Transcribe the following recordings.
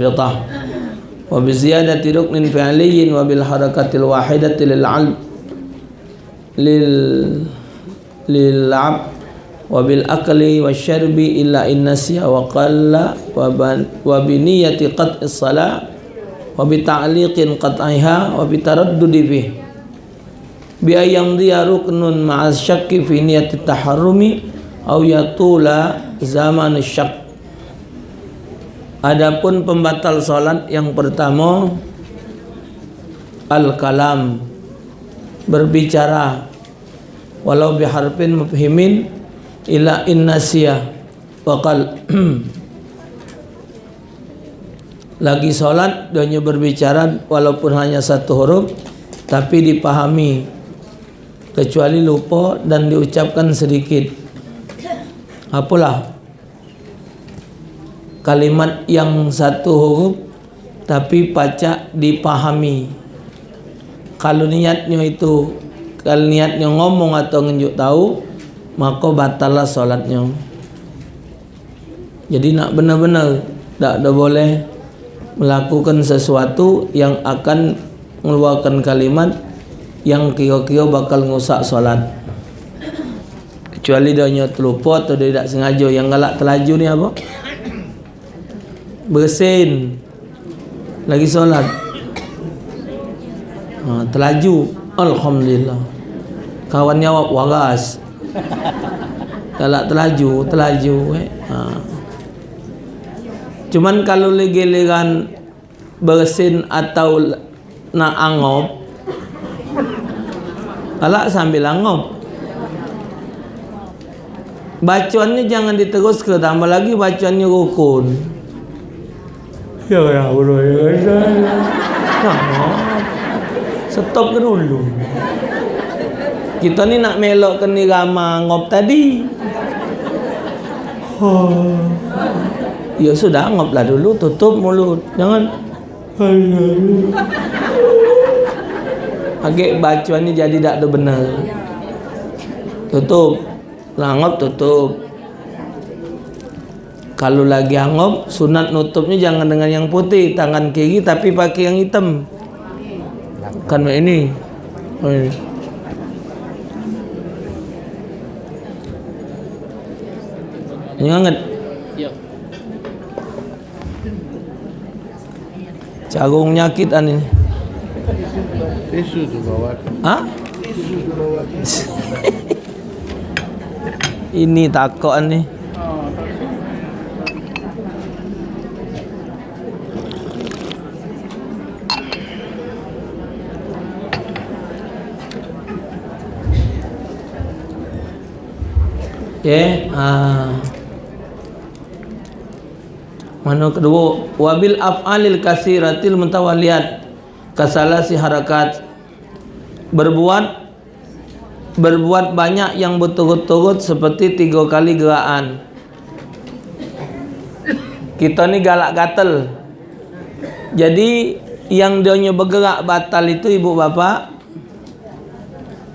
ridha wa bi ziyadati ruknin fi'liyyin wa bil harakatil wahidati lil 'abd wa bil akli wasyarbi illa in nasiya wa qalla wa bi niyyati qat'is salah wa bi ta'liqin qat'iha wa bi taraddudi fi bi ayyamdiya ruknun ma'a syakki fi niyyati taharrumi aw yatula zaman syak. Adapun pembatal salat yang pertama al-kalam, berbicara walau biharfin mufhimin ila in nasiya wa qal. Lagi salat dia berbicara walaupun hanya satu huruf tapi dipahami, kecuali lupa dan diucapkan sedikit. Apalah kalimat yang satu huruf tapi pacak dipahami. Kalau niatnya ngomong atau nunjuk tahu, maka batallah solatnya. Jadi nak benar-benar tak ada boleh melakukan sesuatu yang akan mengeluarkan kalimat yang kira-kira bakal ngusak solat, kecuali dia terlupa atau dia tak sengaja. Yang galak terlaju ni apa? Bersin lagi solat, terlaju, alhamdulillah, kawannya waras. Galak terlaju. Cuman kalau giliran bersin atau nak angop, galak sambil angop. Bacaannya jangan diteruskan, tambah lagi bacaannya rukun. Ya Allah, stop dulu. Kita ni nak melokkan irama ngop tadi. Ya sudah, ngoplah dulu, tutup mulut, jangan. Agak bacaan ni jadi tak ada benar. Tutup, ngop tutup. Kalau lagi angop, sunat nutupnya jangan dengan yang putih, tangan kiri tapi pakai yang hitam. Kan ini. Ini hangat. Jagung nyakitan ini. Tisu tu bawa. Hah? Ini takut ni. Mana kedua, wabil af'alil kasiratil mutawaliyat kasalasi harakat, berbuat banyak yang berturut-turut seperti 3 kali gerakan. Kita ni galak gatel, jadi yang dia bergerak batal itu ibu bapa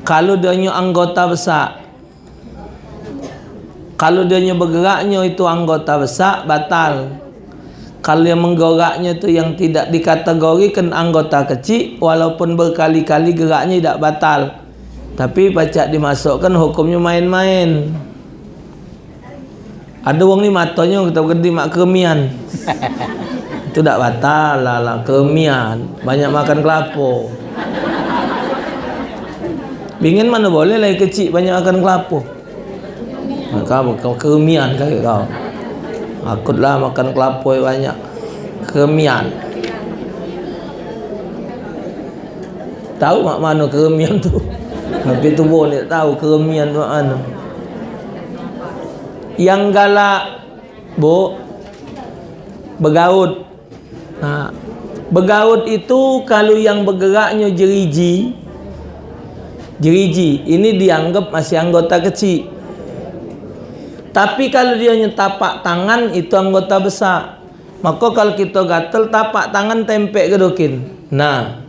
kalau dia anggota besar. Kalau dia bergeraknya itu anggota besar, batal. Kalau yang menggeraknya itu yang tidak dikategorikan anggota kecil, walaupun berkali-kali geraknya tidak batal, tapi pacak dimasukkan hukumnya main-main. Ada orang ni matanya kita gede mak keremian. Itu tak batal lah, keremian. Banyak makan kelapa. Bingin mana boleh lagi kecil banyak makan kelapa. Kau keremian kaki kau. Akutlah makan kelapa banyak. Keremian. Tahu mak mana keremian tu? Tapi tu pun tak tahu keremian tu mana. Yang galak bergaut. Bergaut itu kalau yang bergeraknya jeriji, ini dianggap masih anggota kecil. Tapi kalau dia tapak tangan itu anggota besar. Maka kalau kita gatel tapak tangan tempek ke dokin. Nah,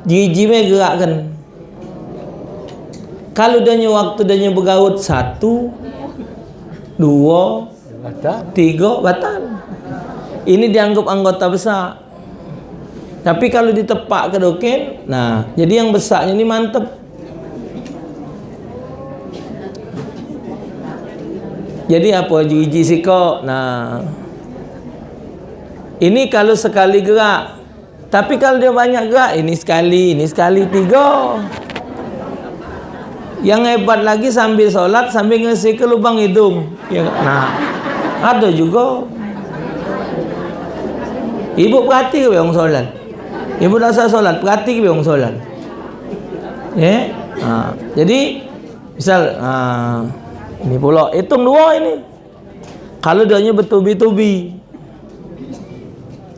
jijime gerakkan. Kalau dia waktu dia bergaut 1, 2, 3 batal. ini dianggap anggota besar. Tapi kalau ditepak ke dokin, nah jadi yang besarnya ini mantep. Jadi apa gigi siko? Nah, ini kalau sekali gerak. Tapi kalau dia banyak gerak, ini sekali, 3. Yang hebat lagi sambil sholat, sambil ngisi ke lubang hidung. Ya, nah, ada juga. Ibu perhati ke orang sholat. Ibu tak usah sholat, perhati ke orang sholat. Ya, jadi misal, ini pula hitung 2 ini. Kalau dia bertubi-tubi.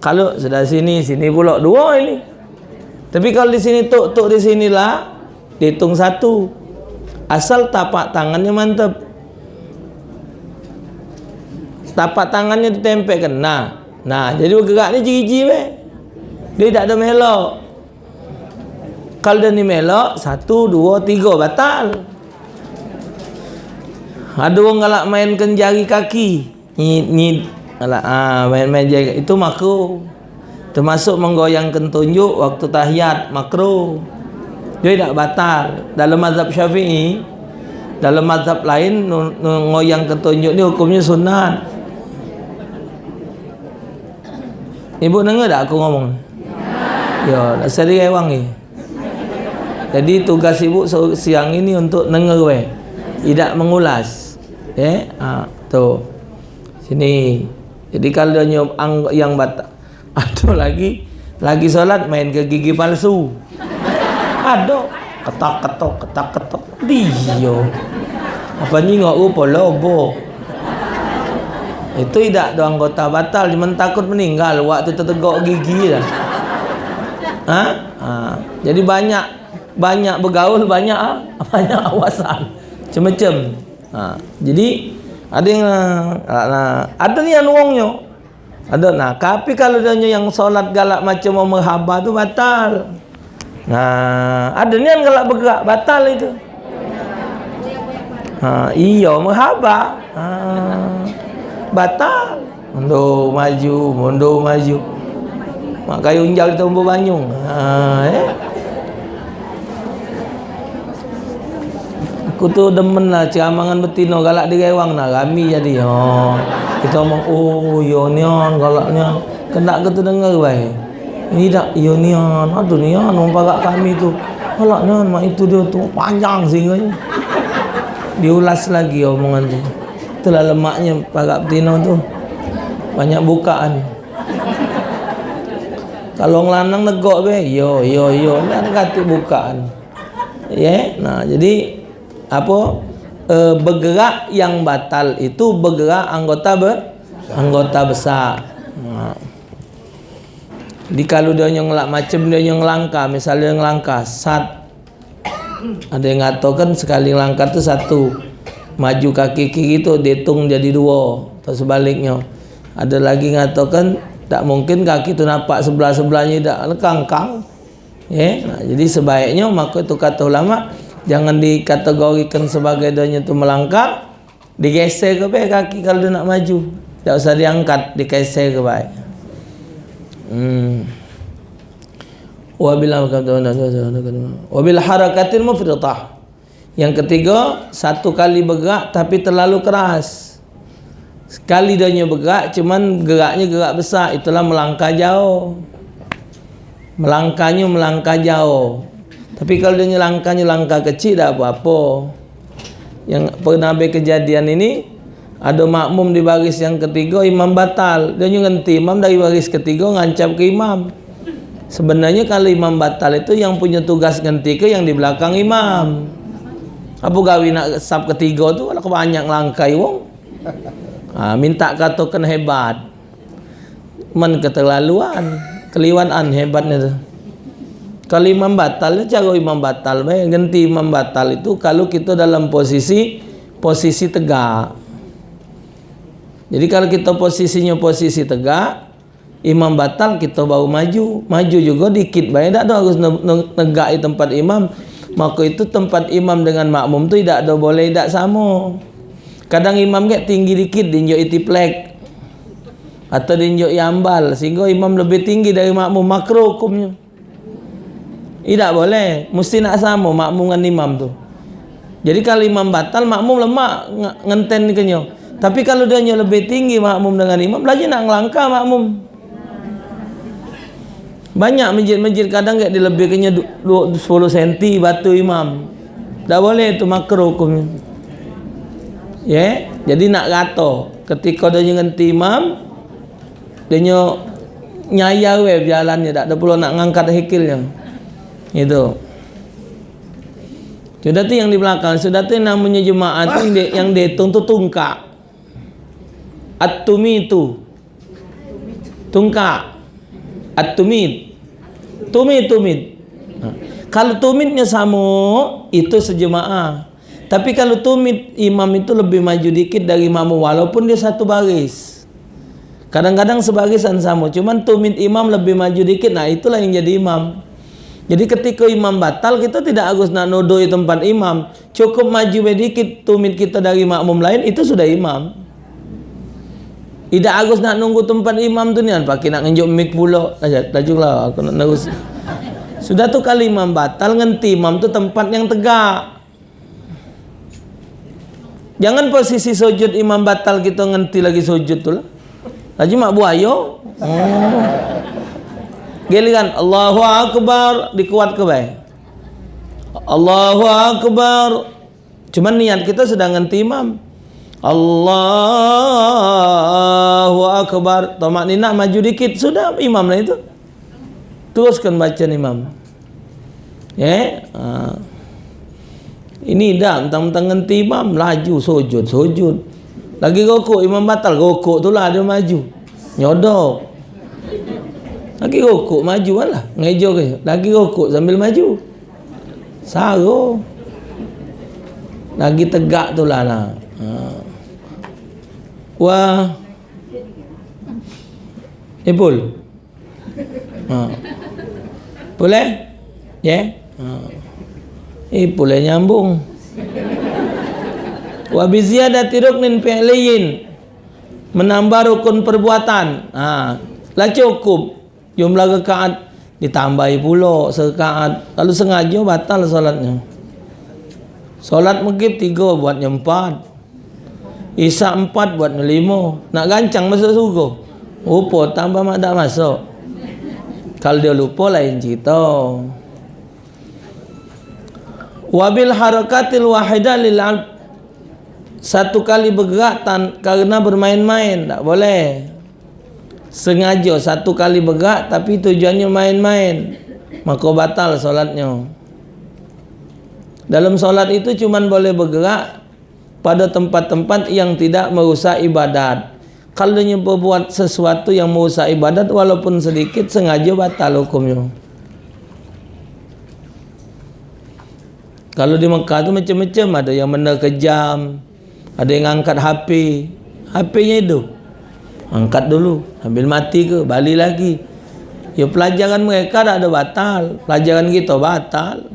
Kalau sudah sini pula 2 ini. Tapi kalau di sini tuk di sinilah dihitung 1. Asal tapak tangannya mantap. Tapak tangannya ditempelkan. Nah, jadi bergeraknya jiji weh. Dia tak ada melok. Kalau dia ni melok 1, 2, 3 batal. Ada orang galak mainkan jari kaki. Ni main jari itu makruh. Termasuk menggoyangkan tunjuk waktu tahiyat makruh. Dia tak batal. Dalam mazhab Syafi'i, dalam mazhab lain ngoyangkan tunjuk ni hukumnya sunat. Ibu dengar tak aku ngomong? Ya, asal dia ewang ni. Jadi tugas ibu siang ini untuk dengar weh. Tidak mengulas. Tu. Sini. Jadi kalau dia nyob yang batal. Ada lagi solat main ke gigi palsu. Ada. Ketak-ketok. Dia. Apa ni ngok rupa lobo. Itu tidak ada anggota batal, cuma takut meninggal waktu tertegak gigi dah. Jadi banyak bergaul, banyak awasan. Macam-macam. Jadi ada yang ada ni yang nuangnya. Ada. Nah, tapi kalau dia yang solat galak macam mau merhaba tu batal. Nah, ada ni yang galak bergerak batal itu. Iya merhaba. Batal. Mundur maju. Mak kayu unjal tumbuh banyung. Aku tu demen lah ceramangan betino galak di rewang nak rami jadi. Kita omong yo nian galaknya. Kena ke tu dengar baik. Ini tak yo nian. Aduh nian orang parak kami tu. Galaknya mak itu dia tu panjang singgahnya. Diulas lagi omongan tu. Itulah lemaknya parak betino tu. Banyak bukaan. Kalau ngelanang negok be, yo, nak kata bukaan. Nah jadi apa? Bergerak yang batal itu bergerak anggota besar. Jadi kalau dia yang macam dia yang langkah, misalnya yang langkah ada yang ngatakan sekali langkah tu 1, maju kaki kiri tu dihitung jadi 2 atau sebaliknya. Ada lagi ngatakan tak mungkin kaki tu nampak sebelah-sebelahnya tak kangkang. Nah, jadi sebaiknya maka itu kata ulama jangan dikategorikan sebagai doanya tu melangkah, digeser ke baik kaki kalau dia nak maju. Tak usah diangkat, digeser ke baik. Wabil harakatil mufritah. Yang ketiga, 1 kali bergerak tapi terlalu keras. Sekali dia bergerak, cuman geraknya gerak besar, itulah melangkah jauh. Melangkah jauh. Tapi kalau dia langkah kecil tak apa-apa. Yang pernah kejadian ini, ada makmum di baris yang ketiga, imam batal. Dia ngenti imam dari baris ketiga ngancap ke imam. Sebenarnya kalau imam batal itu yang punya tugas ganti ke yang di belakang imam. Apa gawi nak sab ketiga tu kalau banyak langkai wong. Minta katakan hebat. Men keterlaluan, keliwatan hebatnya tu. Kalau imam batal, cara imam batal ganti imam batal itu kalau kita dalam posisi tegak. Jadi kalau kita posisinya posisi tegak, imam batal kita baru maju juga dikit baik, tak ada harus negak di tempat imam. Maka itu tempat imam dengan makmum tu tidak ada boleh tak sama. Kadang imam ke tinggi dikit dinjok itiplek. atau diinjak yambal sehingga imam lebih tinggi dari makmum, makruh hukumnya. Tidak boleh, mesti nak sama makmum dengan imam tu. Jadi kalau imam batal, makmum lemak ngenten kenyo. Tapi kalau dia lebih tinggi makmum dengan imam, lagi nak ngelangkah makmum. Banyak masjid-masjid kadang kayak dilebihkannya 10 cm batu imam. Tak boleh, itu makruh hukumnya. Ya, jadi nak kata ketika dia ngenti imam, dia nyaya jalannya, tak ada perlu nak ngangkat hikilnya. Itu. Sudah tu yang di belakang, sudah tu namanya jemaah tu yang dihitung tu tungkak. At-tumitu. Tungkak. At-tumit. Tumit. Kalau tumitnya sama, itu sejemaah. Tapi kalau tumit imam itu lebih maju dikit dari makmum walaupun dia satu baris. Kadang-kadang sebarisan sama, cuman tumit imam lebih maju dikit. Nah, itulah yang jadi imam. Jadi ketika imam batal, kita tidak harus nak nodoi tempat imam. Cukup maju sedikit tumit kita dari makmum lain, itu sudah imam. Tidak harus nak nunggu tempat imam tu ni kan, pakai nak ngenjuk mic pula. Tajuklah aku nak terus. Sudah tu kali imam batal, ngenti imam tu tempat yang tegak. Jangan posisi sujud imam batal kita ngenti lagi sujud tu lah. Lagi mak buayo. Giliran Allahu Akbar dikuat ke baik. Allahu Akbar. Cuman niat kita sedang ngenti imam. Allahu Akbar. Tomak nina maju dikit sudah imam lah itu. Teruskan baca imam. Ya. Ini dah mentang-mentang ngenti imam laju sujud. Lagi rokok imam batal, rokok tu lah dia maju. Nyodok. Lagi rokok maju lah, ngejo ke. Lagi rokok sambil maju. Saro. Lagi tegak tu lah. Wah. Pul. Boleh? Ya. Boleh nyambung. Wa bi ziyadati ruknin fi'liyin, menambah rukun perbuatan. Lah cukup jumlah rakaat ditambahi pula serakaat. Kalau sengaja batal solatnya. Solat maghrib 3 buatnya 4. Isya 4 buatnya 5. Nak gancang masuk surga. Lupa tambah mak tak masuk. Kalau dia lupa lain cerita. Wabil harakatil wahidah lil abd, satu kali bergerak karena bermain-main, tak boleh. Sengaja satu kali bergerak tapi tujuannya main-main, maka batal solatnya. Dalam solat itu cuman boleh bergerak pada tempat-tempat yang tidak merusak ibadat. Kalau dia berbuat sesuatu yang merusak ibadat walaupun sedikit, sengaja batal hukumnya. Kalau di Mekah tu macam-macam, ada yang benda kejam, ada yang angkat HP, HP-nya hidup, angkat dulu, sambil mati ke, balik lagi. Ya pelajaran mereka tak ada batal, pelajaran kita batal.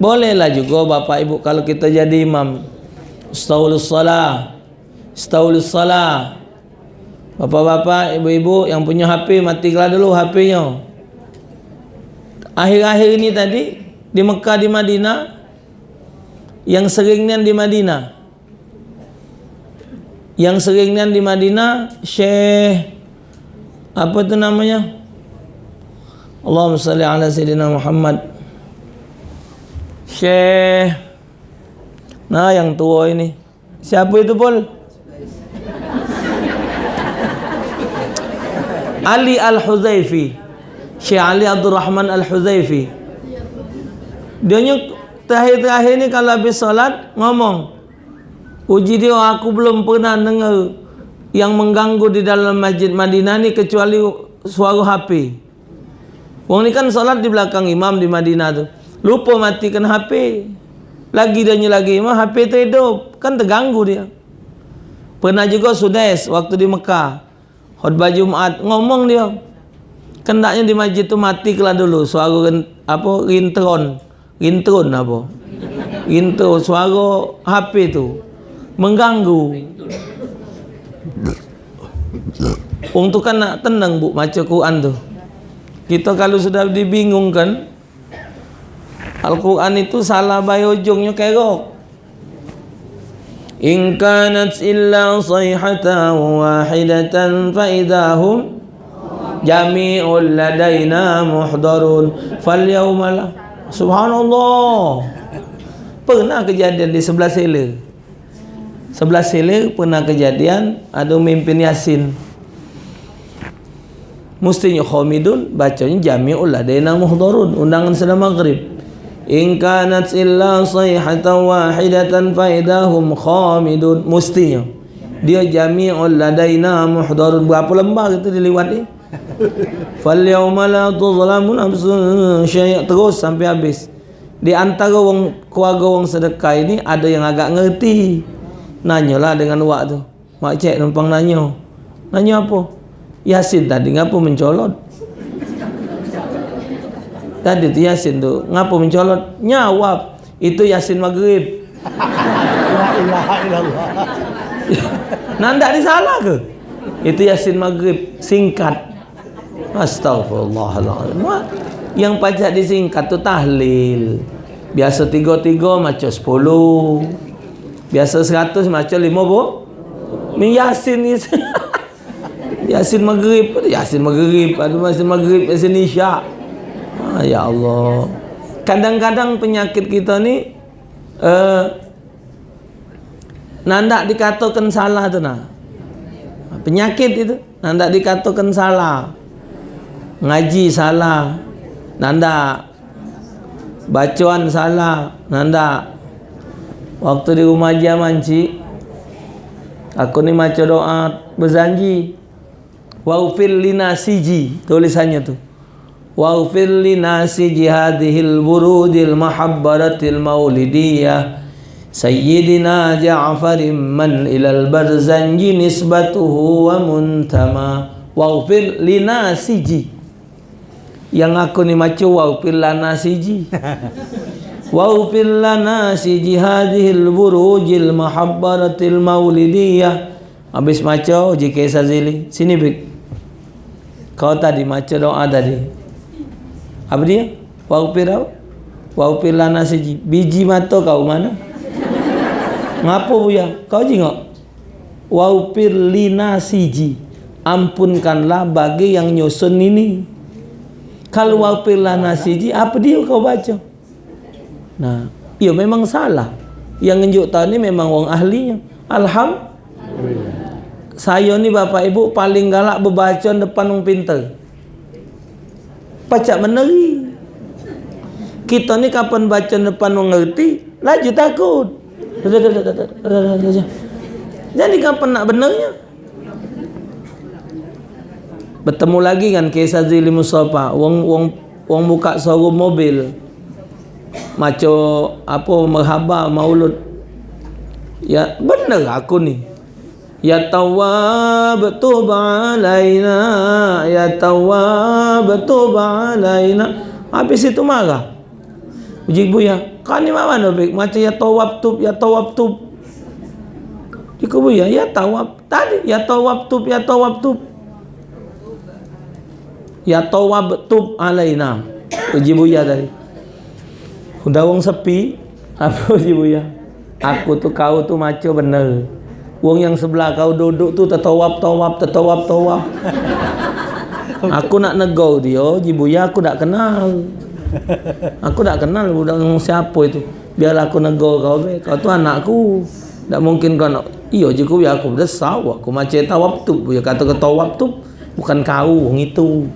Bolehlah juga bapak ibu kalau kita jadi imam, Astaghfirullah salah, Astaghfirullah salah. Bapak-bapak, ibu-ibu yang punya HP, matilah dulu HP-nya. Akhir-akhir ini tadi di Mekah, di Madinah, yang seringnya di Madinah, Syekh apa itu namanya, Allahumma salli ala Sayyidina Muhammad, Syekh yang tua ini, siapa itu Pol? Ali Al-Huzaifi, Syekh Ali Abdul Rahman Al-Huzaifi. Dia terakhir-terakhir ni kalau habis solat ngomong, uji dia, aku belum pernah dengar yang mengganggu di dalam masjid Madinah ni kecuali suara HP. Wong ni kan solat di belakang imam di Madinah tu, lupa matikan HP. Lagi dia lagi imam, HP tu hidup, kan terganggu dia. Pernah juga Sudais waktu di Mekah, khutbah Jumat, ngomong dia, kendaknya di masjid tu matilah dulu suara Ringtone suara HP tu mengganggu. Wong tu kan nak tenang bu baca Quran tu. Kita kalau sudah dibingungkan, Al-Quran itu salah bayi ujungnya kerok. In kanat illa sayhatan wahidatan fa idahum jami'ul ladaina muhdarun fal yawma. Subhanallah. Pernah kejadian di sebelah sela. Sebelah sela pernah kejadian ada mimpin Yasin. Mestinya khamidun, bacanya jami'ul ladaina muhdarun, undangan sedang maghrib. In kanat illa sayhatan wahidatan fa idahum khamidun, mestinya dia jami'ul ladaina muhdarun. Berapa lembar itu dilewati? Fal yawma la tuzlamu nafsun syai', terus sampai habis. Di antara keluarga wong sedekah ini ada yang agak ngerti. Nanyalah dengan wak tu. Mak cik numpang nanya. Nanya apa? Yasin tadi ngapa mencolot? Tadi tu Yasin tu ngapa mencolot? Nyawab. Itu Yasin maghrib. La ilaha illallah. Nandak disalah ke? Itu Yasin maghrib singkat. Astagfirullahaladzim. Yang pajak disingkat tu tahlil. Biasa 3 macam 10. Biasa 100 macam 50. Ni Yasin ni. Yasin maghrib, Yasin maghrib, ada Yasin maghrib, Yasin isyak. Ya Allah. Kadang-kadang penyakit kita ni nandak dikatakan salah tu nah. Penyakit itu nandak dikatakan salah. Ngaji salah, nandak. Bacaan salah, nandak. Waktu di rumah Haji Amanci, aku ni baca doa berjanji. Waghfir lina siji, tulisannya tu. Waghfir lina siji hadhil burudil mahabbaratil maulidiyah Sayyidina Ja'farin man ilal barzanji nisbatuhu wa muntama. Waghfir lina siji. Yang aku ni maca waghfir lana siji. Waghfir lana siji hadhil burujil mahabbaratil maulidiyah. Habis maca JK Sazili. Sini Bik. Kau tadi maca doa tadi. Apa dia? Waghfir apa? Waghfir lana siji. Biji mata kau mana? Ngapa buya? Kau jengok. Waghfir lina siji. Ampunkanlah bagi yang nyusun ini. Kalau waghfir lana siji, apa dia kau baca? Nah, ia memang salah. Yang nunjuk tahu ni memang wong ahlinya. Alhamdulillah. Saya ni bapak ibu paling galak berbaca depan wong pintar. Pacak meneri. Kita ni kapan baca depan wong ngerti, laju takut. Jadi kapan nak benarnya? Bertemu lagi kan kisah Zili Mustafa, wong buka showroom mobil. Maco apa merhaba maulud. Ya benar aku ni. Ya Tawwab tub alaina, ya Tawwab tub alaina. Habis itu marah. Uji buya, kan ni mana baik macam ya Tawwab tub, ya Tawwab tub. Iku buya, ya Tawwab tadi, ya Tawwab tub, ya Tawwab tub. Ya Tawwab tub alaina. Uji buya tadi. Udah wong sepi, apa uji buya? Aku tu kau tu maco bener. Wong yang sebelah kau duduk tu tetawab. Aku nak negau dia, uji buya aku tak kenal. Aku tak kenal budak siapa itu. Biarlah aku negau kau be. Kau tu anakku. Tak mungkin kau nak. Iyo je ku ya aku besar. Aku macam tawab tu. Buya kata ke tawab tu. Bukan kau, wong itu.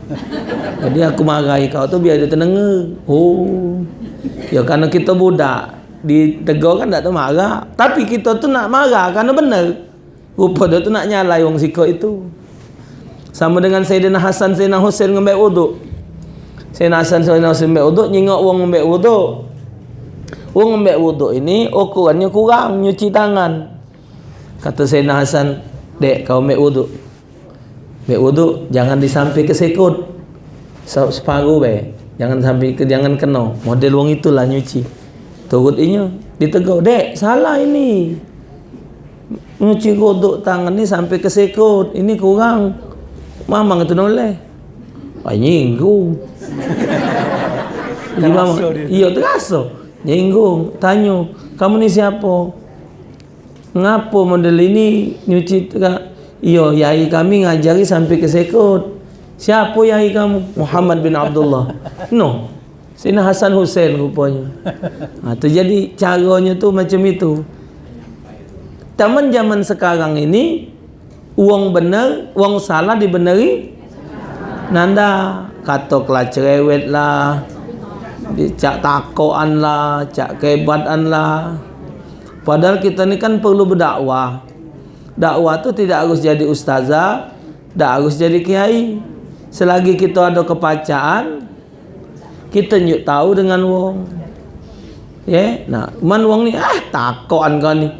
Jadi aku marahi kau tu biar dia tenang. Oh. Ya karena kita budak. Ditegur kan tak tahu marah. Tapi kita tu nak marah kerana benar. Rupa dia tu nak nyalai wong sikap itu. Sama dengan Sayyidina Hasan, Sayyidina Husain ngambil wuduk. Sayyidina Hasan, Sayyidina Husain ngambil wuduk, nyingok wong ngambil wuduk. Wong ngambil wuduk ini ukurannya kurang, nyuci tangan. Kata Sayyidina Hasan, dek kau ambil wuduk. Ambil wuduk, jangan disampai ke sekut. Separuh be. Jangan kena. Model wong itulah nyuci. Turut inya ditegur, dek salah ini. Nyuci kodok tangan ni sampai ke sekut. Ini kurang. Mamang itu noleh. Nyinggung. Jadi mamang, iya terasa. Nyinggung. Tanya, kamu ni siapa? Ngapa model ini nyuci? Iya, yai kami ngajari sampai ke sekut. Siapa yai kamu? Muhammad bin Abdullah. No. Sina Hasan Hussein rupanya. Tu jadi caranya tu macam itu. Zaman sekarang ini uang benar, uang salah dibeneri. Nanda katok lah cerewet lah, dicak takoan lah, cak kehebatan lah. Padahal kita ni kan perlu berdakwah. Dakwah tu tidak harus jadi ustazah, tidak harus jadi kiai. Selagi kita ada kepacaan, kita nyuk tahu dengan wong. Ya, nah, man wong ni takoan kau ni.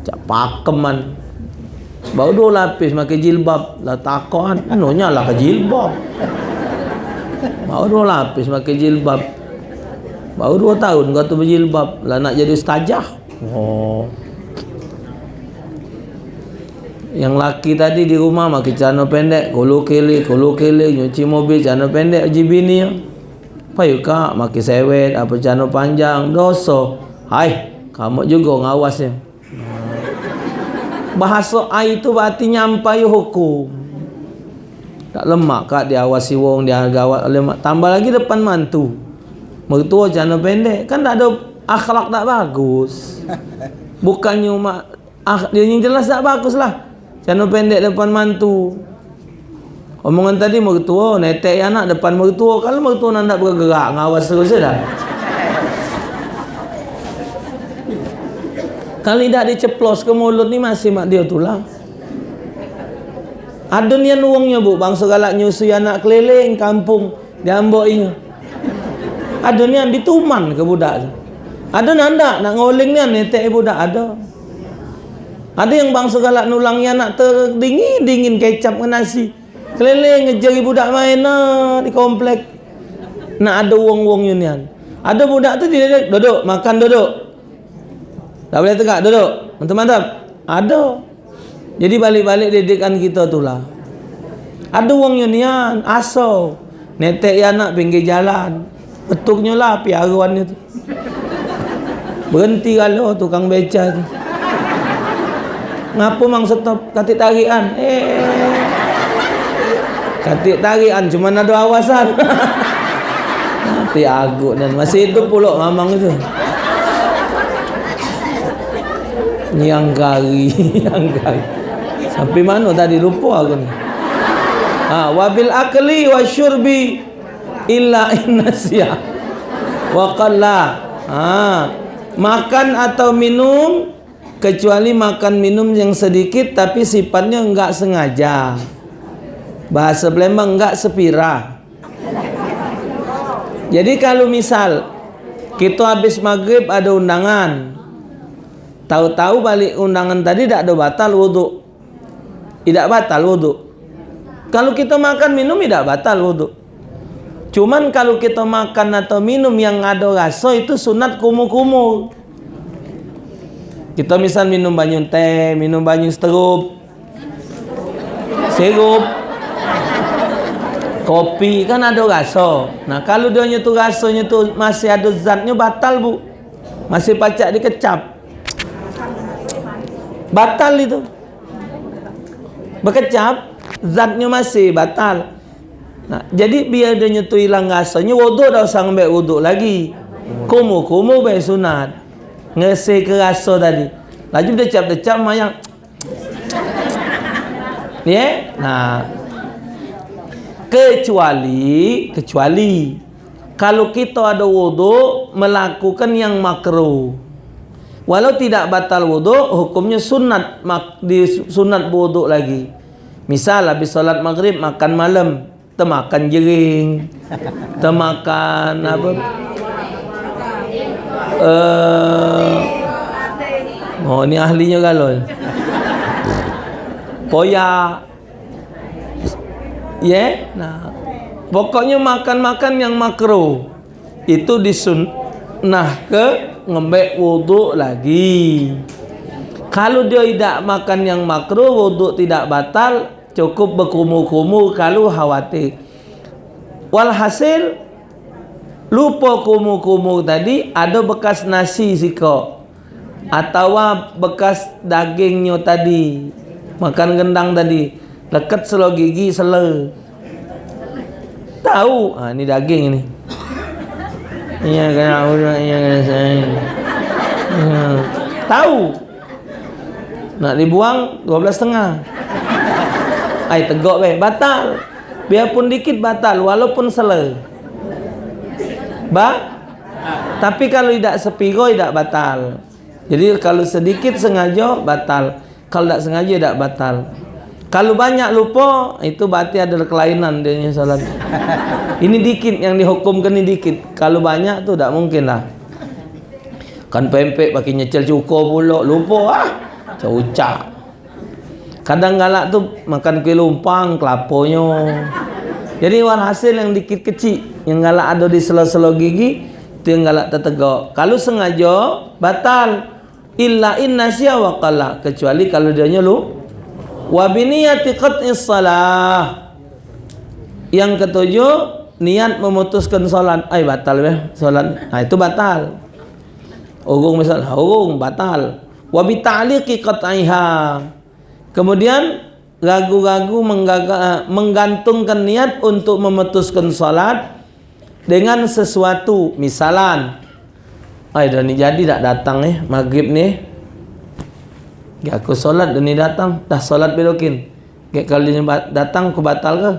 Cak pakeman. Baru 2 lapis pakai jilbab. Lah takoan, nonya lah ke jilbab. Baru 2 lapis pakai jilbab. Baru 2 tahun kau tu berjilbab. Lah nak jadi ustazah. Oh. Yang laki tadi di rumah pakai celana pendek, kolo kele, nyuci mobil celana pendek uji bini. Payu kak pakai sewet apa celana panjang, dosa. Hai, kamu juga ngawasnya. Bahasa ai itu berarti nyampai hukum. Tak lemak kak diawasi wong, dia gawat lemak. Tambah lagi depan mantu. Mertua celana pendek, kan tak ada akhlak tak bagus. Bukannya dia yang jelas tak bagus lah. Celana pendek depan mantu. Omongan tadi mertua netek anak depan mertua. Kalau mertua nak bergerak ngawas terus dah. Kalau tidak diceplos ke mulut ni masih mak dia tulang. Ada nian uangnya bu, bangsa galak nyusui anak keliling kampung diamboinya. Ada nian dituman ke budak. Ada nanda nak ngoling nian netek budak ada. Ada yang bangsa galak nulangnya anak terdingin kecap ke nasi. Keliling ngejari budak main di komplek. Nak ada uang-uangnya nian. Ada budak tu dia duduk makan duduk. Tak boleh tegak, duduk. Mantap-mantap. Ada. Jadi balik-balik didikan kita tu lah. Ada wong unian, aso. Netek ya anak pinggir jalan. Betuknya lah piaruannya tu. Berhenti kalau tukang beca tu. Ngapa mang stop? Katik tarian. Katik tarian, cuma ada awasan. Nanti agak dan masih hidup pula mamang itu. Yang kari. Sampai mana tadi lupa aku ni. Wabil akli wa syurbi illa innasya wa qalla. Makan atau minum kecuali makan minum yang sedikit tapi sifatnya enggak sengaja. Bahasa Palembang enggak sepira. Jadi kalau misal kita habis maghrib ada undangan, tahu-tahu balik undangan tadi tidak ada batal wudhu. Tidak batal wudhu. Kalau kita makan minum tidak batal wudhu. Cuman kalau kita makan atau minum yang ada rasa itu sunat kumu-kumu. Kita misal minum banyu teh, minum banyu sirup, kopi kan ada rasa. Nah kalau dia tu rasanya tu masih ada zatnya batal bu. Masih pacak dikecap. Batal itu. Berkecap, zatnya masih batal. Nah, jadi biar dia nyetu hilang rasanya, wuduk dah usah ambil wuduk lagi. Kumu baik sunat. Ngesih ke rasa tadi. Laju decap-decap mayang. Ya? Nah. Kecuali kalau kita ada wuduk melakukan yang makruh. Walau tidak batal wuduk, hukumnya sunat, sunat wuduk lagi. Misal habis salat maghrib makan malam, makan jering, makan apa? Oh ni ahlinya galon. Poya. Ya, nah. Pokoknya makan-makan yang makruh itu disunnah ke ngembek wuduk lagi. Kalau dia tidak makan yang makruh, wuduk tidak batal, cukup berkumur-kumur kalau khawatir. Walhasil lupa kumur-kumur tadi, ada bekas nasi siko atau bekas dagingnya tadi, makan gendang tadi, leket selo gigi sele. Tahu, ini daging ini. Iya kena, iya kena saya. Tahu. Nak dibuang 12,5. Tegak batal. Biarpun dikit batal walaupun sele. Tapi kalau tidak sepiro tidak batal. Jadi kalau sedikit sengaja batal. Kalau tidak sengaja tidak batal. Kalau banyak lupa, itu berarti ada kelainan dia salat. Ini dikit yang dihukumkan, ini dikit. Kalau banyak tu tak mungkin lah. Kan pempek pakai nyecel cuko pula, lupa caucak. Kadang galak tu makan kue lumpang, kelaponya. Jadi walhasil yang dikit kecil, yang galak ada di sela-sela gigi, itu yang galak tertegak. Kalau sengaja batal. Illa inna siya wa qalla, kecuali kalau dia lu. Wa biniyati qat'is salah. Yang ketujuh, niat memutuskan salat. Batal salat. Itu batal. Urung misal, batal. Wa bi ta'liqi qat'iha. Kemudian ragu-ragu menggantungkan niat untuk memutuskan salat dengan sesuatu. Misalan, dah ni jadi tak datang maghrib ni. Aku solat dan ni datang, dah solat belokin. Kalau dia datang aku batal ke?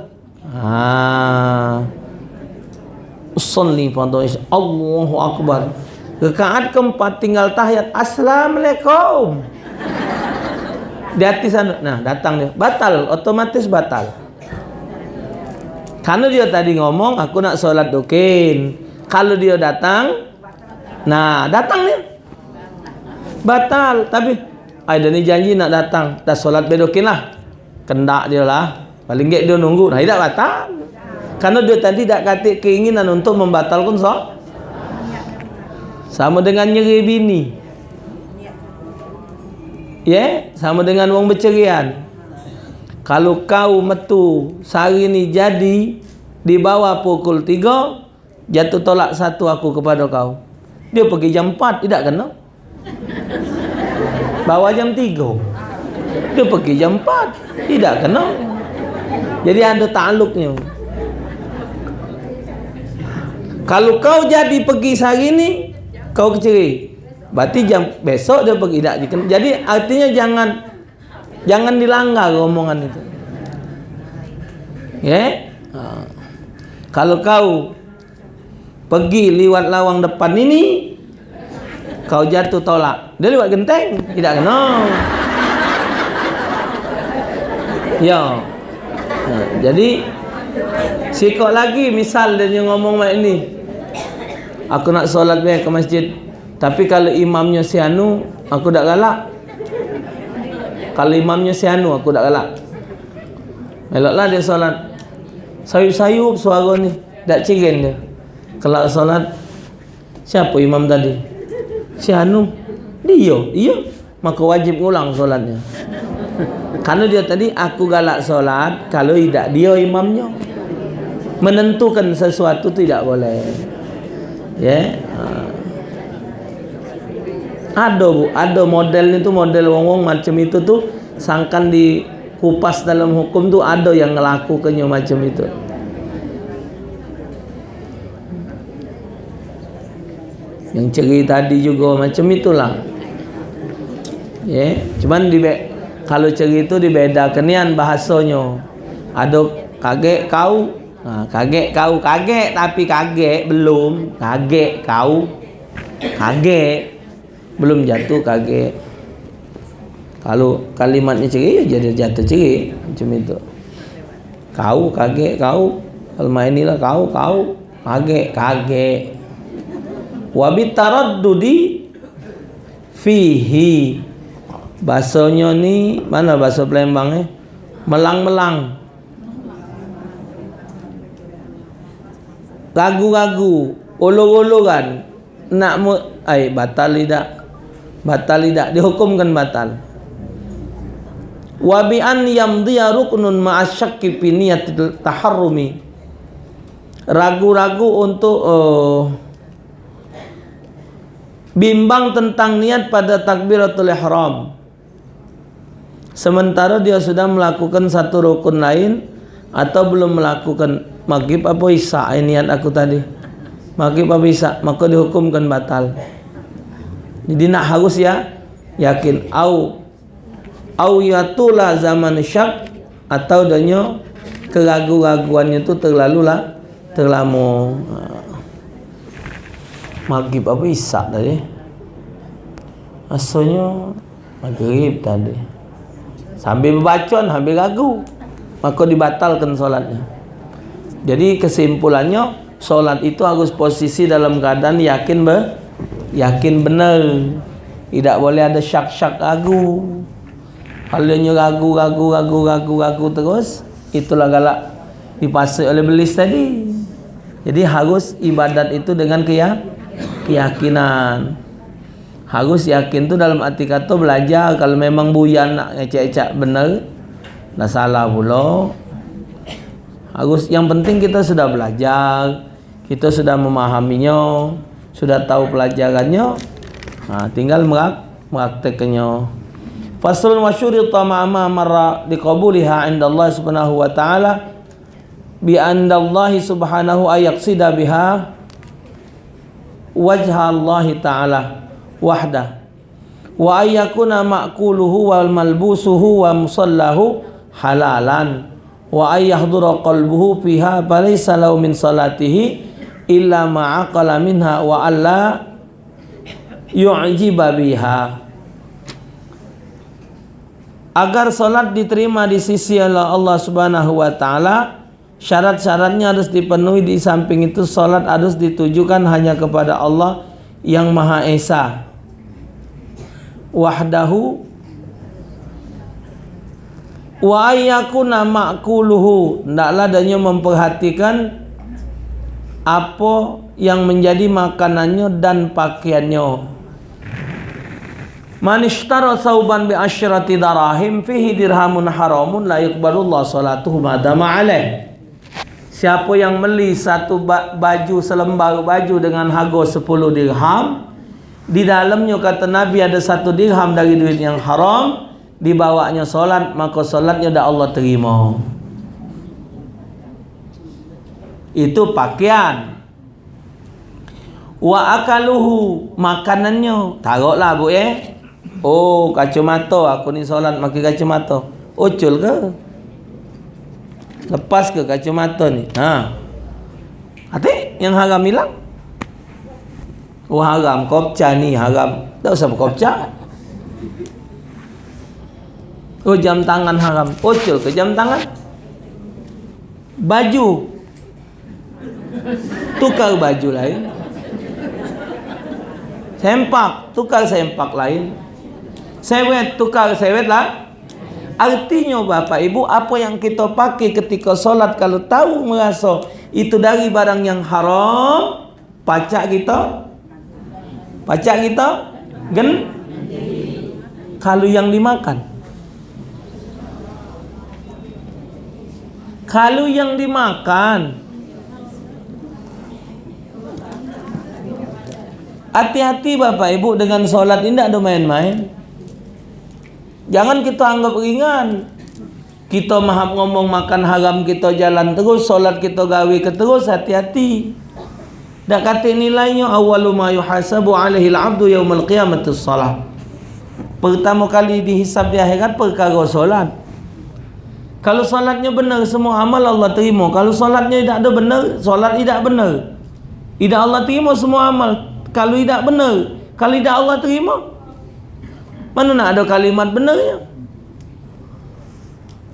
Usolli pada Allahu Akbar. Rakaat keempat tinggal tahiyat, Assalamualaikum. Di hati sana, nah datang dia, batal, otomatis batal. Karena dia tadi ngomong aku nak solat dokin. Kalau dia datang, nah datang dia, batal. Tapi ada ni janji nak datang, dah solat bedokin lah, kendak dia lah, paling gak dia nunggu, nah tidak batal. Karena dia tadi tak kata keinginan untuk membatalkan solat. Sama dengan nyeri bini, sama dengan wong bercerian. Kalau kau metu sehari ni jadi di bawah pukul 3, jatuh tolak 1 aku kepada kau. Dia pergi jam 4, tidak kena. Bawa jam 3, dia pergi jam 4, tidak kena. Jadi ada takluknya. Kalau kau jadi pergi sehari ni, kau keceri, berarti jam besok dia pergi tidak. Jadi artinya jangan dilanggar omongan itu. Kalau kau pergi lewat lawang depan ini, kau jatuh tolak, dia lewat genteng, tidak kena. Jadi sikok lagi, misal dia ngomong macam ni, aku nak solat ke masjid, tapi kalau imamnya si anu, aku tak galak. Kalau imamnya si anu, aku tak galak. Eloklah dia solat, sayup-sayup suara ni, tak cirin dia. Kalau solat, siapa imam tadi? Si anu, dia, maka wajib ngulang solatnya. Karena dia tadi aku galak solat, kalau tidak dia imamnya. Menentukan sesuatu tidak boleh. Ada model itu, model wong-wong macam itu tuh, sangkan di kupas dalam hukum tuh ada yang ngelakukannya macam itu. Yang ceri tadi juga macam itulah. Cuman kalau ceri itu dibedakan bahasanya. Ada kaget kau, kaget tapi kaget belum, kaget kau, kaget belum jatuh kaget. Kalau kalimatnya ceri jadi jatuh ceri macam itu. Kau kaget kau, kalau main inilah kau kaget. Wabit taraddudi fihi, bahasanya ni mana bahasa Palembang melang-melang, ragu-ragu, ulu-ulu kan, nak batal tidak, batal tidak, dihukumkan batal. Wa bi an yamdiya ruknun ma'asyakki fi niyatil taharrumi, ragu-ragu untuk bimbang tentang niat pada takbiratul ihram, sementara dia sudah melakukan satu rukun lain atau belum melakukan. Maghrib apa isya niat aku tadi, maghrib apa isya, maka dihukumkan batal. Jadi nak harus ya yakin au yatula zaman syak, atau adanya keraguan-raguannya itu terlalu maghrib apa isya tadi, asalnya maghrib tadi, sambil berbacon sambil ragu, maka dibatalkan solatnya. Jadi kesimpulannya, solat itu harus posisi dalam keadaan yakin benar, tidak boleh ada syak-syak ragu. Kalau dia ragu terus, itulah galak dipasai oleh belis tadi. Jadi harus ibadat itu dengan keyakinan. Harus yakin tu dalam arti kata belajar. Kalau memang buyan nak ngecek-ngecek benar, dah salah pula. Harus, yang penting kita sudah belajar, kita sudah memahaminya, sudah tahu pelajarannya, tinggal meraktekannya. Faslun wa syurita ma'ama marra liqabuliha 'inda Allah subhanahu wa ta'ala bi anna Allah subhanahu ayaqsida biha wajha Allah ta'ala wahdah wa ayyakuna ma'kuluhu wal malbusuhu wa musallahu halalan wa ayyahdura qalbuhu fiha falaysa lahu min salatihi illa ma'aqala minha wa alla yu'jiba biha. Agar salat diterima di sisi Allah Subhanahu wa taala, syarat-syaratnya harus dipenuhi. Di samping itu salat harus ditujukan hanya kepada Allah yang Maha Esa wahdahu wa ayyakuna ma'kuluhu, hendaklah adanya memperhatikan apa yang menjadi makanannya dan pakaiannya. Man ishtara sauban bi asyrati darahim fihi dirhamun haramun la yuqbalullah salatuhu madama alaih. Siapa yang beli satu baju, selembar baju dengan harga 10 dirham, di dalamnya kata Nabi ada 1 dirham dari duit yang haram, dibawanya solat, maka solatnya dah Allah terima. Itu pakaian. Wa akaluhu, makanannya, taruhlah bu oh kacamata, aku ni solat pakai kacamata, ucul ke? Lepas ke kacamata ni? Hati yang haram hilang. Oh haram, kopca ni haram, tak usah kopca. Oh jam tangan haram, ucul ke jam tangan? Baju, tukar baju lain. Sempak, tukar sempak lain. Sewet, tukar sewet lah. Artinya Bapak Ibu, apa yang kita pakai ketika solat, kalau tahu merasa itu dari barang yang haram, pacak kita kalau yang dimakan, hati-hati Bapak Ibu dengan solat ini, tidak ada main-main. Jangan kita anggap ringan. Kita mahap ngomong makan haram, kita jalan terus, solat kita gawe ke terus, hati-hati. Dak kata nilainya awwalu ma yuhasabu alaihi al-'abdu yaumil qiyamati shalah. Pertama kali dihisab di akhirat perkara solat. Kalau solatnya benar, semua amal Allah terima. Kalau solatnya tidak ada benar, solat tidak benar, tidak Allah terima semua amal. Kalau tidak benar, kalau tidak Allah terima, mana nak ada kalimat benarnya.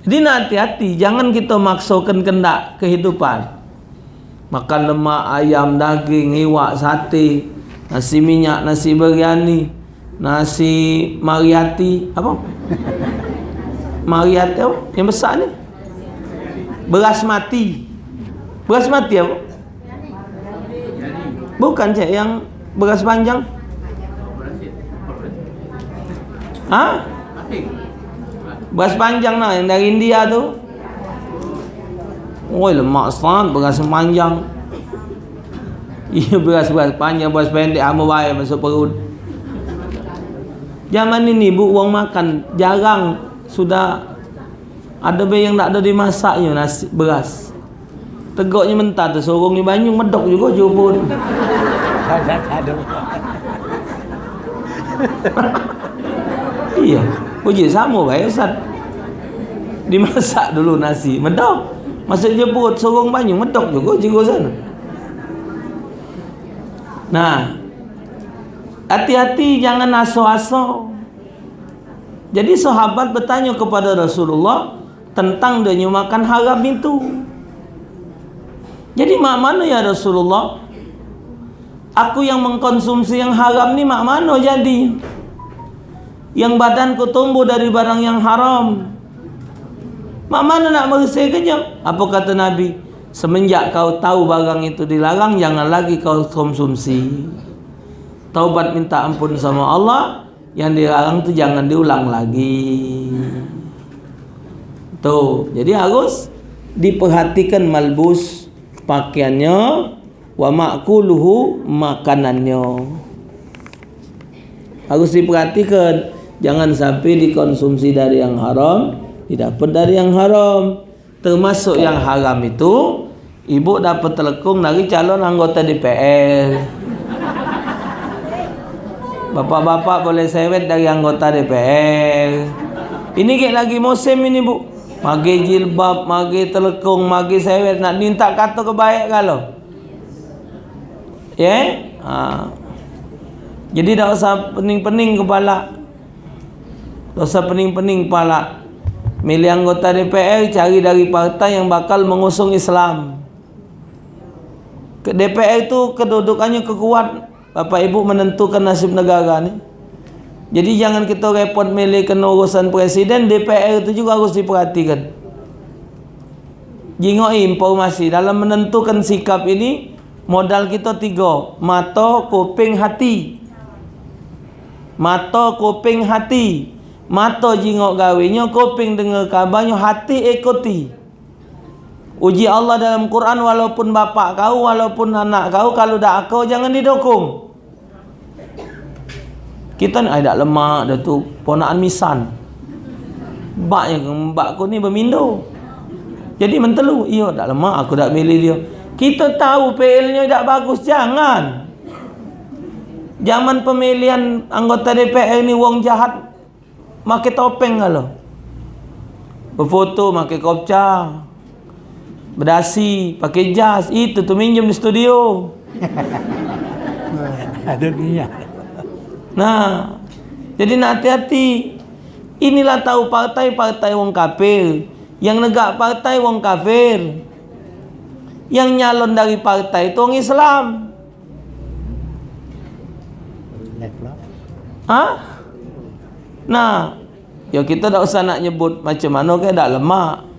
Jadi nak hati-hati, jangan kita maksakan kendak kehidupan. Makan lemak, ayam, daging, iwak, sate, nasi minyak, nasi biryani, nasi mariati, apa? Mariati apa? Yang besar ni? Beras mati. Beras mati apa? Bukan cik, yang beras panjang. Hah? Beras panjang nah, yang dari India tu. Oi, lemak sangat beras panjang. Iya, beras panjang, beras pendek hama baik masuk perut. Zaman ini bu, uang makan jarang, sudah ada yang tak ada dimasaknya nasi beras. Tegaknya mentah tu, sorong ni banyu medok juga jubun. Ada. Iya, puji sama baik Ustaz. Dimasak dulu nasi, medok. Masuk je perut, sorong banyu medok juga sana. Nah, hati-hati jangan aso-aso. Jadi sahabat bertanya kepada Rasulullah tentang dia makan haram itu. Jadi mak mana ya Rasulullah? Aku yang mengkonsumsi yang haram ni mak mana jadi? Yang badanku tumbuh dari barang yang haram. Mak mana nak bersihkannya? Apa kata Nabi? Semenjak kau tahu barang itu dilarang, jangan lagi kau konsumsi. Taubat minta ampun sama Allah, yang dilarang itu jangan diulang lagi. Tuh, jadi harus diperhatikan malbus pakaiannya, wa ma'kuluhu makanannya. Harus diperhatikan, jangan sampai dikonsumsi dari yang haram, didapat dari yang haram. Termasuk yang haram itu, ibu dapat telekung dari calon anggota DPR. Bapak-bapak boleh sewet dari anggota DPR. Ini kayak lagi musim ini bu, magi jilbab, magi telekung, magi sewet, nak minta kata kebaik kalau, ya? Jadi tak usah pening-pening kepala, tak usah pening-pening kepala. Milih anggota DPR, cari dari partai yang bakal mengusung Islam. Ke DPR itu kedudukannya kekuat. Bapak Ibu menentukan nasib negara ni. Jadi jangan kita repot milih kena urusan presiden, DPR itu juga harus diperhatikan. Jingok informasi dalam menentukan sikap ini, modal kita 3, mata, kuping, hati. Mata, kuping, hati. Mata jingok gawinya, kuping dengar kabarnya, hati ikuti. Uji Allah dalam Quran, walaupun bapak kau, walaupun anak kau, kalau dak kau jangan didukung. Kita ni ada lemak dah tu, ponaan misan. Mbak ku ni bermindo. Jadi mentelu, iya dak lemak, aku dak milih dia. Kita tahu PL-nya dak bagus, jangan. Zaman pemilihan anggota DPR ni wong jahat pakai topeng kalau. Berfoto pakai kopca. Berdasi pakai jas, itu tu minjem di studio. Ada dunia. Nah, jadi nak hati-hati. Inilah tahu partai-partai wong kafir, yang negak partai wong kafir, yang nyalon dari partai itu wong Islam. Hah? Nah, ya kita tak usah nak nyebut macam mana ke, dak lemak.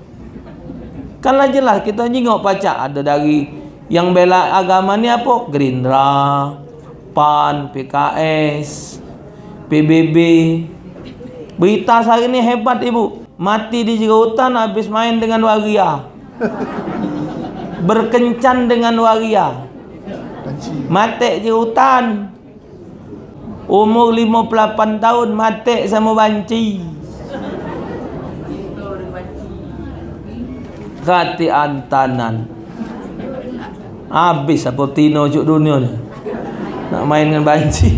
Kan lah jelas kita jengok pacak ada dari yang bela agama ni apa? Gerindra, PAN, PKS, PBB. Berita hari ni hebat ibu. Mati di jero hutan habis main dengan waria. Berkencan dengan waria. Mati di hutan. Umur 58 tahun mati sama banci. Kati antanan. Habis apa Tino juk dunia ni. Nak main dengan banci.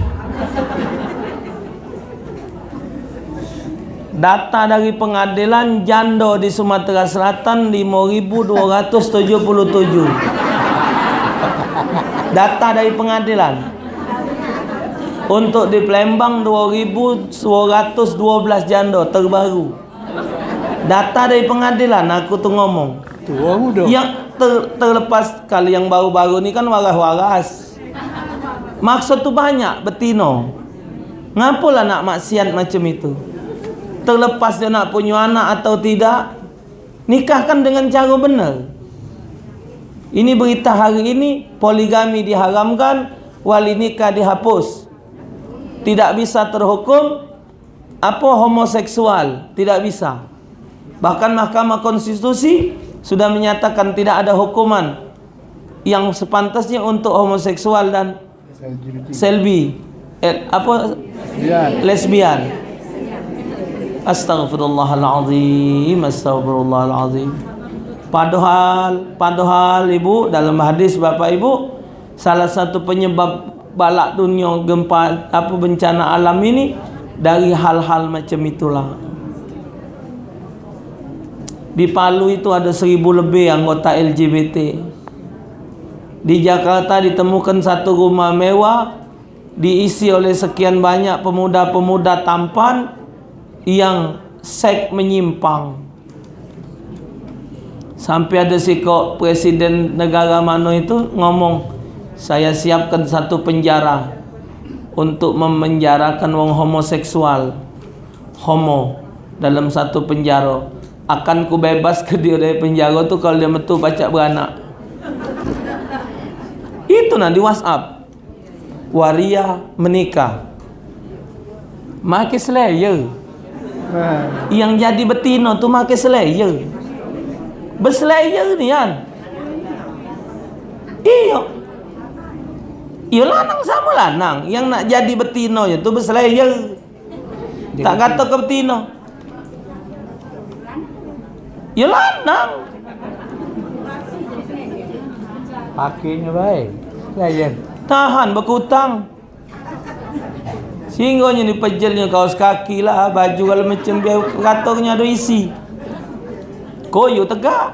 Data dari pengadilan janda di Sumatera Selatan 5.277. Data dari pengadilan. Untuk di Palembang 2.212 janda terbaru. Data dari pengadilan, aku tu ngomong. Yang terlepas kali yang baru-baru ni kan waras-waras. Maksud tu banyak betino. Ngapalah nak maksiat macam itu? Terlepas dia nak punya anak atau tidak, nikahkan dengan cara benar. Ini berita hari ini, poligami diharamkan, wali nikah dihapus. Tidak bisa terhukum apa homoseksual, tidak bisa. Bahkan Mahkamah Konstitusi sudah menyatakan tidak ada hukuman yang sepantasnya untuk homoseksual dan lesbian. Astagfirullahalazim, astagfirullahalazim. Padahal ibu, dalam hadis Bapak Ibu, salah satu penyebab balak dunia, gempa, bencana alam ini dari hal-hal macam itulah. Di Palu itu ada 1000 lebih anggota LGBT. Di Jakarta ditemukan satu rumah mewah diisi oleh sekian banyak pemuda-pemuda tampan yang seks menyimpang. Sampai ada presiden negara mana itu ngomong, saya siapkan satu penjara untuk memenjarakan wong homoseksual, homo dalam satu penjara. Akan ku bebas ke dia dari penjara tu kalau dia metu pacak beranak. Itu di WhatsApp. Waria menikah. Make slayer. Yang jadi betina tu make slayer. Berslayer ni kan. Iya lanang sama lanang. Yang nak jadi betina tu berslayer. Tak kata ke betina. Ya lanang. Pakainya baik. Layan. Tahan berhutang. Singgahnya ni pejelnya kaos kaki lah, baju kalau macam biar katanya ada isi. Koyo tegak.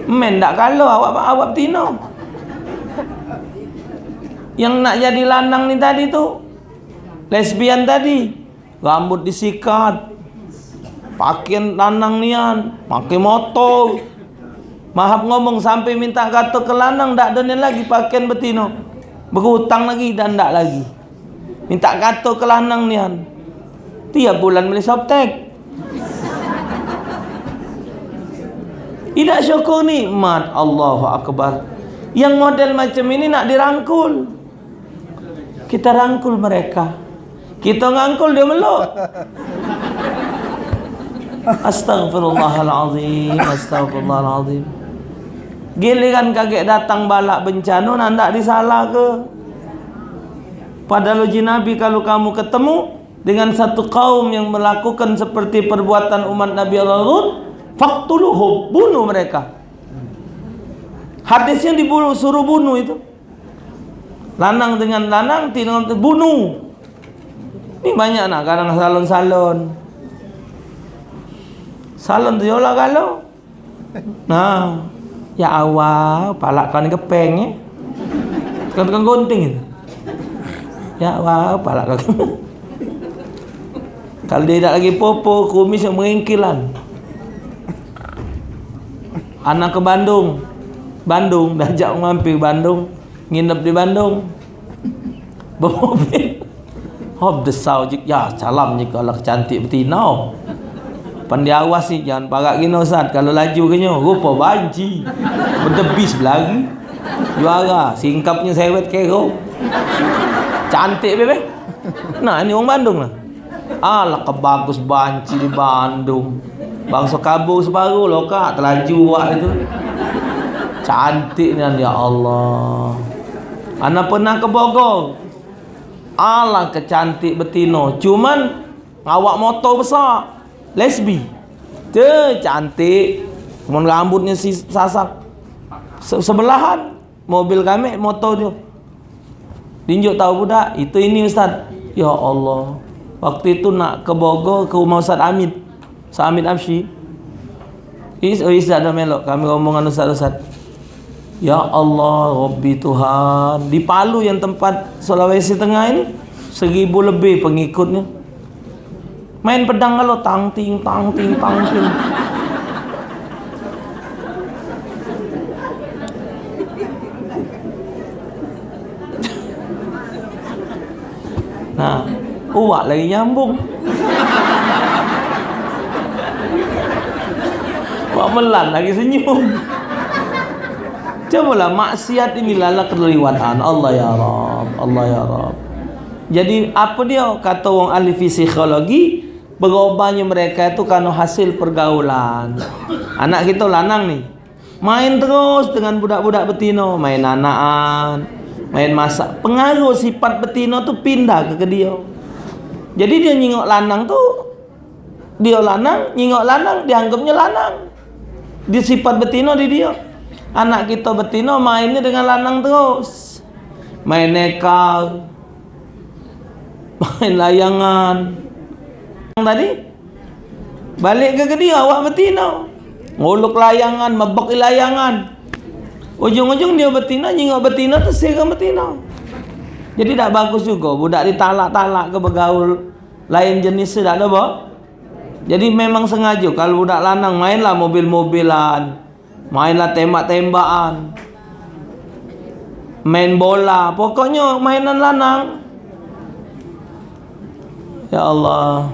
Men tak kalau awak betina. Yang nak jadi lanang ni tadi tu lesbian tadi, rambut disikat, pakaian lanang nian, pakai motor. Mahap ngomong sampai minta kata ke lanang tak ada lagi pakaian betina. Berhutang lagi dan tak lagi. Minta kata ke lanang nian. Tiap bulan beli softtek. Tidak syukur nikmat. Allahu Akbar. Yang model macam ini nak dirangkul. Kita rangkul mereka. Kita ngangkul dia meluk. Astagfirullahalazim, astagfirullahalazim. Giliran kaget datang balak bencana, nak disalah ke? Padahal uji Nabi, kalau kamu ketemu dengan satu kaum yang melakukan seperti perbuatan umat Nabi Allah Lut, faqtuluhum, bunuh mereka. Hadisnya suruh bunuh itu. Lanang dengan lanang, tidak bunuh. Ini banyak nak kadang salon-salon. Salon tu yolah kalau. Nah, ya awal palakkan kepeng ya. Kan gunting itu. Ya awal palakkan. Kalau dia tak lagi popo, kumis yang meringkilan. Anak ke Bandung, dah ajak mampir Bandung, nginep di Bandung. Bermobil. Hop desau jik ya salam jik kalau cantik betina. Pandai awas ni, jangan parak kena Ustaz. Kalau laju kena, rupa banci. Berdebis belagi. Juara, singkapnya sewet kero. Cantik bebe. Nah, ini orang Bandung lah. Alah kebagus banci di Bandung. Bangsa kabur separuh loh kak, terlaju wak itu. Cantik ni ya Allah. Anak pernah ke Bogor. Alah kecantik betino. Cuman awak motor besar. Lesbi. Cantik. Kemudian rambutnya sasak. Sebelahan. Mobil kami, motor dia. Tinjuk tahu budak, itu ini Ustaz. Ya Allah. Waktu itu nak ke Bogor, ke rumah Ustaz Hamid. Ustaz Hamid Absyi. Ustaz dah melok. Kami ngomongan Ustaz. Ya Allah, Rabbi Tuhan. Di Palu yang tempat Sulawesi Tengah ini, 1000 lebih pengikutnya. Main pedang kalau tang-ting. Nah, uak lagi nyambung. Wak melan lagi senyum. Cobalah maksiat ini lala kelewatan. Allah ya Rabb, Allah ya Rabb. Jadi apa dia kata orang ahli psikologi, berubahnya mereka itu karena hasil pergaulan. Anak kita lanang nih, main terus dengan budak-budak betino, main anaan, main masak. Pengaruh sifat betino tuh pindah ke dia. Jadi dia nyingok lanang tuh, dia lanang, nyingok lanang, dianggapnya lanang. Di sifat betino di dia. Anak kita betino mainnya dengan lanang terus. Main nekal, main layangan. Tadi balik ke dia awak betina, nguluk layangan, mebek layangan. Ujung-ujung dia betina, nyingok betina tu serang betina. Jadi tak bagus juga budak ditalak-talak ke bergaul lain jenis tidak ada apa. Jadi memang sengaja kalau budak lanang mainlah mobil-mobilan, mainlah tembak-tembakan, main bola, pokoknya mainan lanang. Ya Allah,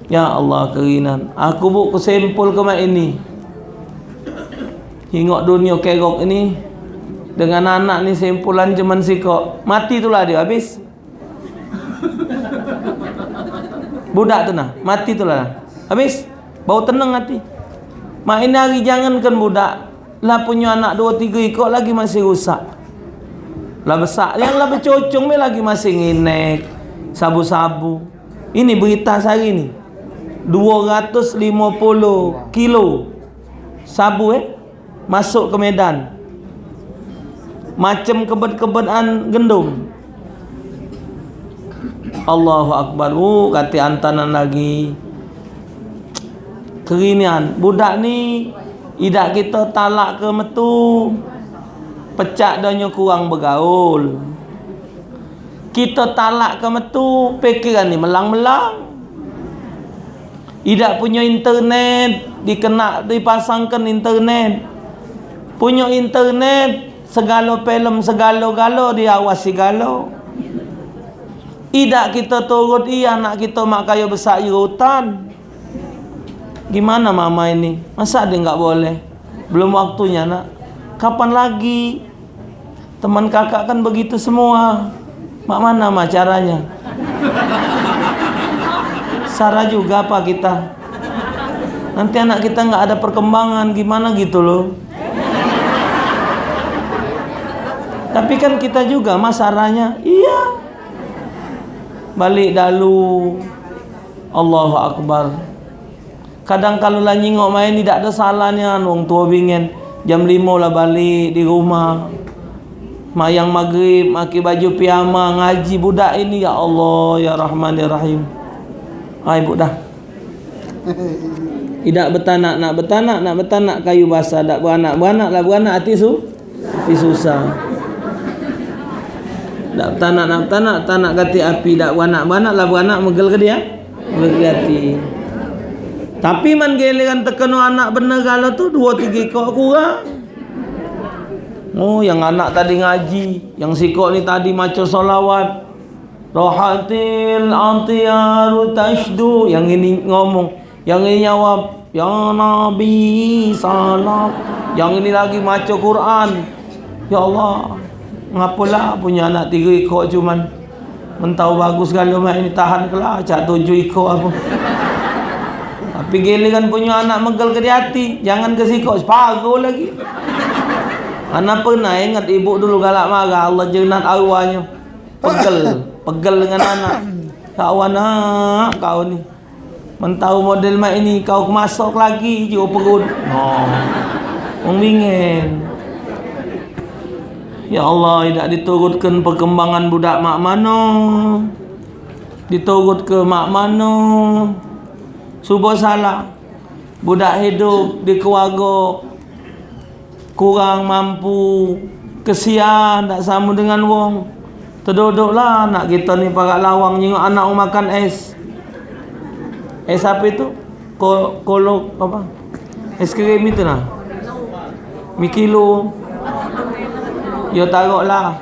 ya Allah keringan. Aku bu kesempul ke mak ini. Hingok dunia kegok ini dengan anak ni sempulan cuman sikok. Mati itulah dia habis. Budak tu nah, mati itulah. Habis. Bau tenang hati. Mak ini hari jangankan budak. Lah punya anak 2-3 ikut lagi masih rusak. Lah besar, yang lah bercocong ni lagi masih nginek, sabu-sabu. Ini berita sehari ni 250 kilo sabu masuk ke Medan. Macam kebet-kebetan gendum. Allahu Akbar. Kata antanan lagi. Kerinian. Budak ni idak kita talak ke metu. Pecak donyo kurang bergaul. Kita talak ke metu, pikiran ni melang-melang. Idak punya internet, dipasangkan internet. Punya internet, segala filem, segala-gala diawasi galo. Idak kita turut anak kita mak kaya besar hutan. Gimana mama ini? Masa dia enggak boleh? Belum waktunya nak. Kapan lagi? Teman kakak kan begitu semua. Mak mana mak caranya? Sarah juga apa kita? Nanti anak kita nggak ada perkembangan gimana gitu loh. Tapi kan kita juga masaranya. Iya. Balik dalu. Allahu Akbar. Kadang kalau lah nyingok main tidak ada salahnya. Wong tua bingen jam 5 lah balik di rumah. Mayang maghrib, maki baju piyama, ngaji budak ini. Ya Allah, ya Rahman, ya Rahim. Hai budak. Tidak betanak, nak betanak kayu basah. Tak beranak lah beranak hati susah. Tak betanak, tanak kati api. Tak beranak lah beranak megel ke dia. Megel ke hati. Tapi man giliran tekenu anak bener kalau tu 2-3 kok kurang. Oh, yang anak tadi ngaji, yang sikok ni tadi maca solawat. Rohatil antiyaru tashdu. Yang ini ngomong, yang ini jawab, ya Nabi salam. Yang ini lagi maca Quran. Ya Allah, ngapalah punya anak 3 ikut cuman mentau bagus kalau mak ini tahan kelah cak 7 ikut apa. Tapi giliran punya anak megel ke di hati, jangan ke sikok separuh lagi. Anak pernah ingat ibu dulu galak marah, Allah jenat arwahnya. Pegel dengan anak. Kau anak kau ni. Mentau model mak ini kau masuk lagi jo perut. Wong bingen. Ya Allah, tidak diturutkan perkembangan budak mak mano. Diturut ke mak mano. Subuh salah. Budak hidup di keluarga kurang mampu, kesian, tak sama dengan wong. Terduduklah anak kita ni parak lawang nyengok anak makan es. Es apa itu? Kolok apa? Es krim itu nah. Mikilo. Yo taruhlah.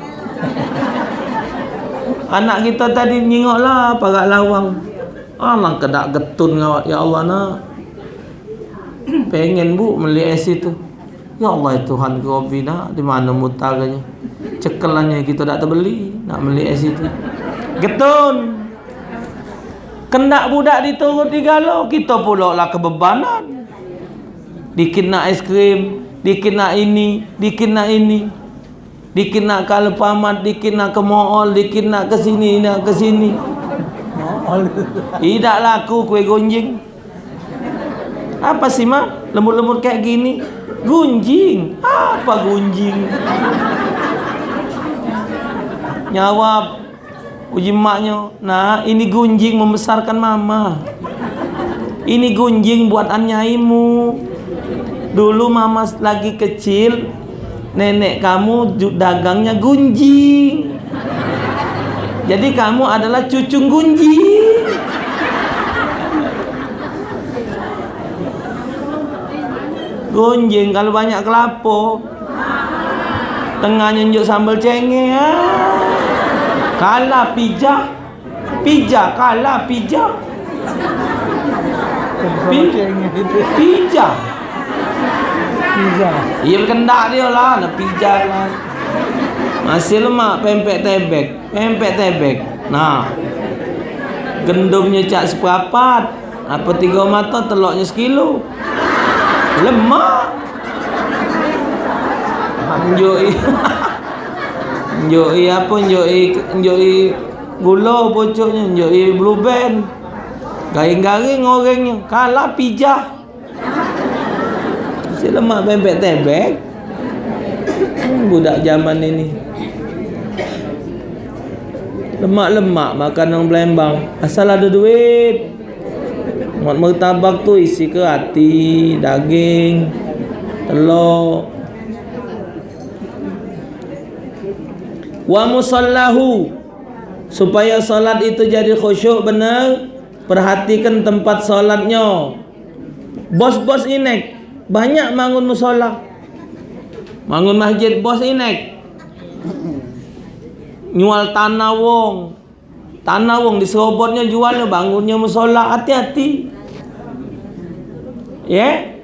Anak kita tadi nyengoklah parak lawang. Alang kedak getun ngawak ya Allah nak. Pengen bu beli es itu. Ya Allah Tuhan Rabbi nak di mana mutaranya. Cekelannya kita tak terbeli nak beli es itu. Getun. Kendak budak diturut digalo, kita pula lah kebebanan. Dikit nak es krim, dikit nak ini, dikit nak ini. Dikit nak ke Alfamart, dikit nak ke mall, dikit nak ke sini, nak ke sini. Tidak laku kue gunjing. Apa sih mak? Lemur-lemur kayak gini. Gunjing. Apa gunjing? Jawab uji maknya. Nah, ini gunjing membesarkan mama. Ini gunjing buat anyaimu. Dulu mama lagi kecil, nenek kamu dagangnya gunjing. Jadi kamu adalah cucu gunjing. Gunjing kalau banyak kelapa, tengahnya nunjuk sambal cengeng. Kalah pijak, pijak kalah pijak. Pijak. Iya berkendak dia lah, nak pijak lah. Masih lemak pempek tebek. Nah, gendumnya cak seperempat, apa 3 mata telurnya 1 kilo. Lemak. Njoi apa? Njoi gula pucuknya, njoi blue band. Garing-garing orangnya, kalah pijah. Si lemak pempek tebek. Budak zaman ini. Lemak-lemak makan orang Palembang. Asal ada duit. Muat martabak tu isi ke hati, daging, telur. Wa musallahu, supaya salat itu jadi khusyuk benar, perhatikan tempat salatnya. Bos-bos inek banyak bangun musola, bangun masjid, bos inek nyual tanah wong diserobotnya, jualnya, bangunnya musola. Hati-hati ya.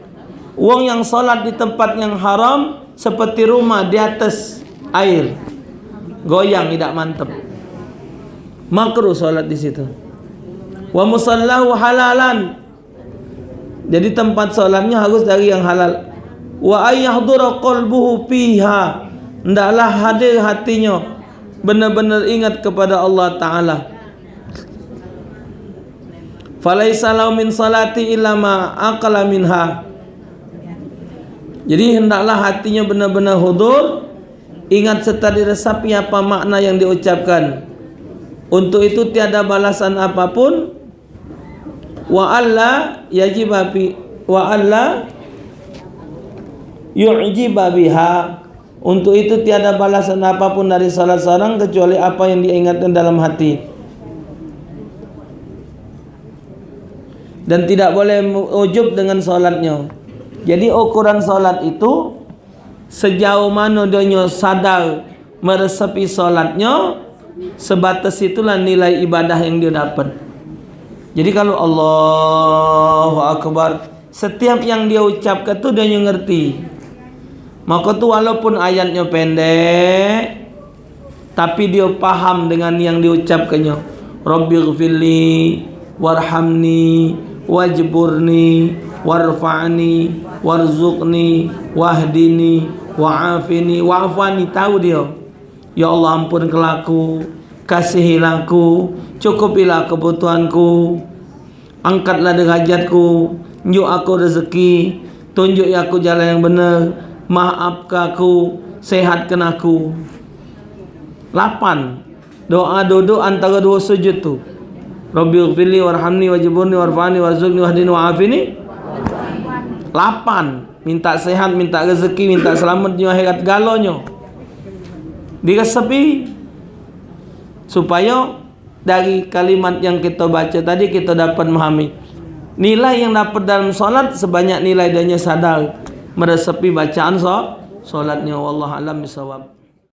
Wong yang salat di tempat yang haram seperti rumah di atas air, goyang, tidak mantap, makruh salat di situ. Wa musallahu halalan, jadi tempat salatnya harus dari yang halal. Wa ayyahdura qalbuhu fiha, hendaklah hadir hatinya, benar-benar ingat kepada Allah Ta'ala. Falaisa lahu min salati illa ma aqala minha, jadi hendaklah hatinya benar-benar hudur, ingat serta diresapi apa makna yang diucapkan. Untuk itu tiada balasan apapun. Wa alla yajibabi wa alla yu'jiba biha, untuk itu tiada balasan apapun dari salat seorang kecuali apa yang diingatkan dalam hati. Dan tidak boleh ujub dengan salatnya. Jadi ukuran salat itu sejauh mana dia sadar meresapi salatnya, sebatas itulah nilai ibadah yang dia dapat. Jadi kalau Allahu Akbar, setiap yang dia ucapkan tu dia ngerti. Maka tu walaupun ayatnya pendek, tapi dia paham dengan yang diucapkannya. Rabbighfirli warhamni wajburni warfa'ni warzuqni wahdini wa'afini wa'afani. Tahu dia, ya Allah ampunkanlah aku, kasihilah aku, cukupilah kebutuhanku, angkatlah derajatku, tunjuk aku rezeki, tunjuk aku jalan yang benar, maafkan aku, sehatkan aku. 8 doa duduk antara 2 sujud tu. Rabbighfirli warhamni wajburni warfa'ni warzuqni wahdini wa'afini. 8 minta sehat, minta rezeki, minta selamat dunia akhirat galonyo diresapi, supaya dari kalimat yang kita baca tadi kita dapat memahami nilai yang dapat dalam solat sebanyak nilai dia sadar meresapi bacaan solatnya. Wallahu a'lam bishawab.